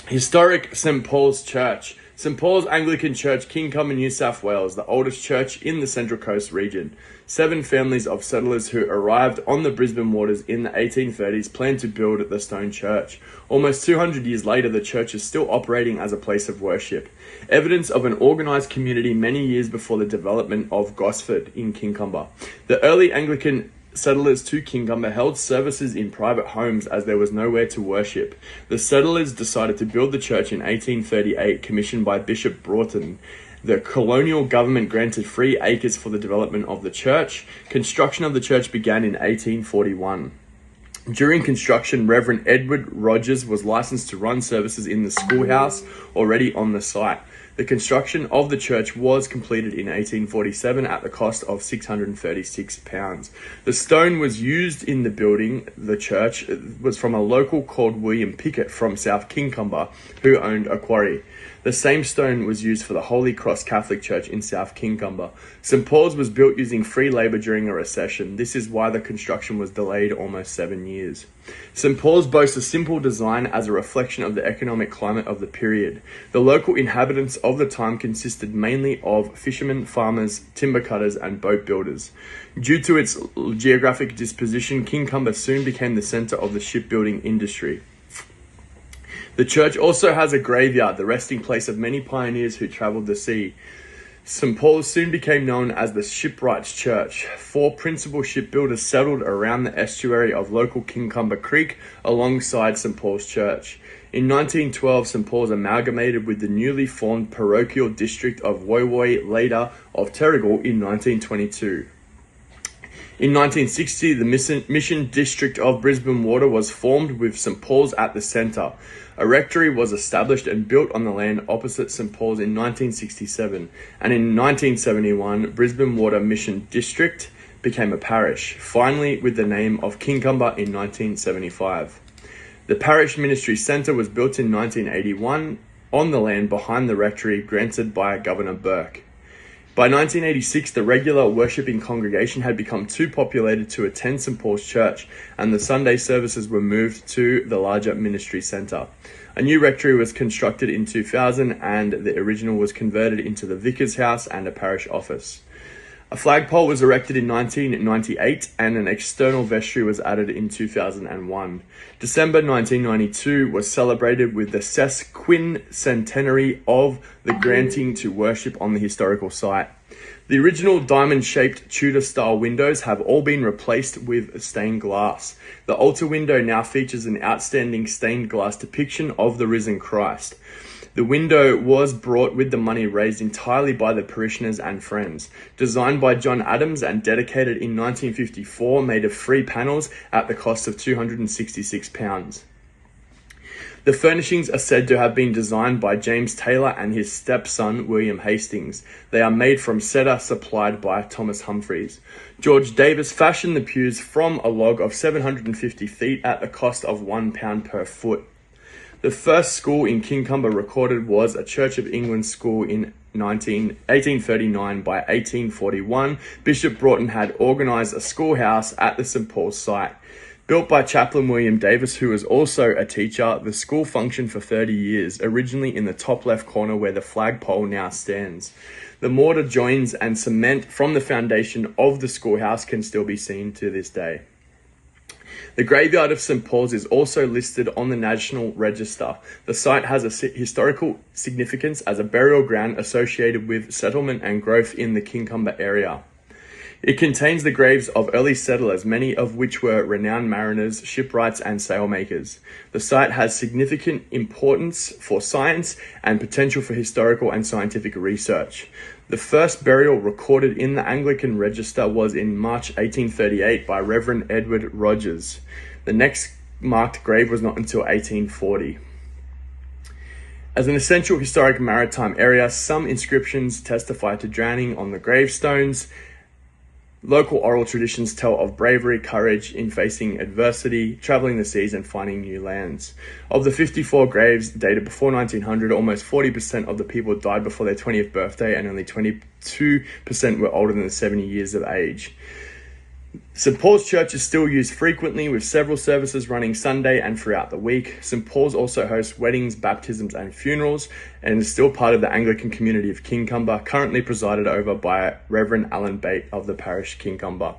Historic St. Paul's Church. St. Paul's Anglican Church, Kincumber, New South Wales, the oldest church in the Central Coast region. 7 families of settlers who arrived on the Brisbane waters in the 1830s planned to build the stone church. Almost 200 years later, the church is still operating as a place of worship. Evidence of an organised community many years before the development of Gosford in Kincumber. The early Anglican settlers to Kincumber held services in private homes as there was nowhere to worship. The settlers decided to build the church in 1838, commissioned by Bishop Broughton. The colonial government granted 3 acres for the development of the church. Construction of the church began in 1841. During construction, Reverend Edward Rogers was licensed to run services in the schoolhouse already on the site. The construction of the church was completed in 1847 at the cost of £636. The stone was used in the building the church was from a local called William Pickett from South Kincumber, who owned a quarry. The same stone was used for the Holy Cross Catholic Church in South Kincumber. St. Paul's was built using free labour during a recession. This is why the construction was delayed almost 7 years. St. Paul's boasts a simple design as a reflection of the economic climate of the period. The local inhabitants of the time consisted mainly of fishermen, farmers, timber cutters, and boat builders. Due to its geographic disposition, Kincumber soon became the centre of the shipbuilding industry. The church also has a graveyard, the resting place of many pioneers who travelled the sea. St. Paul's soon became known as the Shipwrights' Church. 4 principal shipbuilders settled around the estuary of local Kincumber Creek alongside St. Paul's Church. In 1912, St. Paul's amalgamated with the newly formed parochial district of Woy Woy, later of Terrigal in 1922. In 1960, the Mission District of Brisbane Water was formed with St. Paul's at the centre. A rectory was established and built on the land opposite St. Paul's in 1967, and in 1971, Brisbane Water Mission District became a parish, finally with the name of Kincumber in 1975. The Parish Ministry Centre was built in 1981 on the land behind the rectory granted by Governor Burke. By 1986, the regular worshipping congregation had become too populated to attend St. Paul's Church, and the Sunday services were moved to the larger ministry centre. A new rectory was constructed in 2000, and the original was converted into the vicar's house and a parish office. A flagpole was erected in 1998, and an external vestry was added in 2001. December 1992 was celebrated with the sesquicentenary of the granting to worship on the historical site. The original diamond-shaped Tudor-style windows have all been replaced with stained glass. The altar window now features an outstanding stained glass depiction of the risen Christ. The window was brought with the money raised entirely by the parishioners and friends. Designed by John Adams and dedicated in 1954, made of 3 panels at the cost of £266. The furnishings are said to have been designed by James Taylor and his stepson, William Hastings. They are made from cedar supplied by Thomas Humphreys. George Davis fashioned the pews from a log of 750 feet at the cost of £1 per foot. The first school in Kincumber recorded was a Church of England school in 1839. By 1841, Bishop Broughton had organised a schoolhouse at the St. Paul's site. Built by Chaplain William Davis, who was also a teacher, the school functioned for 30 years, originally in the top left corner where the flagpole now stands. The mortar joins and cement from the foundation of the schoolhouse can still be seen to this day. The graveyard of St. Paul's is also listed on the National Register. The site has a historical significance as a burial ground associated with settlement and growth in the Kincumber area. It contains the graves of early settlers, many of which were renowned mariners, shipwrights, and sailmakers. The site has significant importance for science and potential for historical and scientific research. The first burial recorded in the Anglican Register was in March 1838 by Reverend Edward Rogers. The next marked grave was not until 1840. As an essential historic maritime area, some inscriptions testify to drowning on the gravestones. Local oral traditions tell of bravery, courage in facing adversity, travelling the seas and finding new lands. Of the 54 graves dated before 1900, almost 40% of the people died before their 20th birthday and only 22% were older than 70 years of age. St. Paul's Church is still used frequently, with several services running Sunday and throughout the week. St. Paul's also hosts weddings, baptisms, and funerals, and is still part of the Anglican community of Kincumber, currently presided over by Reverend Alan Bate of the parish Kincumber.